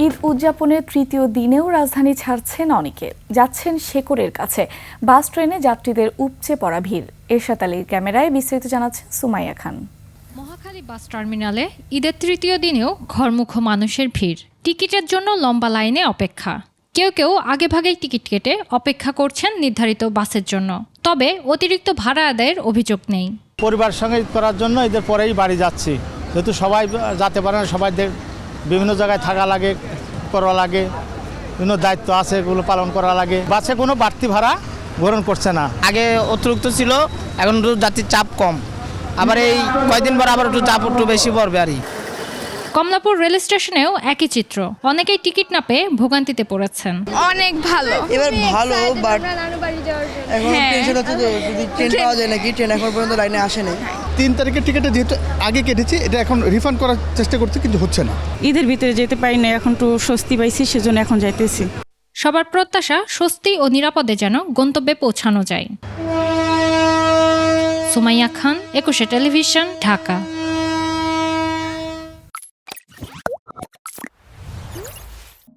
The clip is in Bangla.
ঈদ উদযাপনের তৃতীয় দিনেও রাজধানী ছাড়ছেন অনেকে, যাচ্ছেন শেকড়ের কাছে। বাস ট্রেনে যাত্রীদের উপচে পড়া ভিড়। এরশাদ আলীর ক্যামেরায় বিস্তারিত জানাচ্ছেন সুমাইয়া খান। মহাখালী বাস টার্মিনালে ঈদের তৃতীয় দিনেও ঘরমুখো মানুষের ভিড়। টিকিটের জন্য লম্বা লাইনে অপেক্ষা। কেউ কেউ আগেভাগেই টিকিট কেটে অপেক্ষা করছেন নির্ধারিত বাসের জন্য। তবে অতিরিক্ত ভাড়া আদায়ের অভিযোগ নেই। পরিবার সঙ্গে ঈদ করার জন্য ঈদের পরেই বাড়ি যাচ্ছি, যেহেতু সবাই যেতে পারে না, সবাইদের বিভিন্ন জায়গায় থাকা লাগে, করা লাগে, বিভিন্ন দায়িত্ব আছে, এগুলো পালন করা লাগে। বাসে কোনো বাড়তি ভাড়া গ্রহণ করছে না। আগে অতিরিক্ত ছিল, এখন একটু যাত্রীর চাপ কম। আবার এই কয়দিন পর আবার একটু চাপ একটু বেশি পড়বে আর কি। কমলাপুর রেল স্টেশনেও একই চিত্র। অনেকেই টিকিট না পেয়ে ভোগান্তিতে পড়েছেন। অনেক ভালো, এবার ভালো, বাট এখন টেনশন হচ্ছে যে যদি ট্রেন পাওয়া যায় নাকি। ট্রেন এখন পর্যন্ত লাইনে আসে নাই। 3 তারিখের টিকিটে যেহেতু আগে কেটেছি, এটা এখন রিফান্ড করার চেষ্টা করছি, কিন্তু হচ্ছে না। ঈদের ভিতরে যেতে পারি না, এখন একটু স্বস্তি পাইছি, সেজন্য এখন যাইতেছি। সবার প্রত্যাশা স্বস্তি ও নিরাপদে যেন গন্তব্যে পৌঁছানো যায়। সুমাইয়া খান, 21 টেলিভিশন, ঢাকা।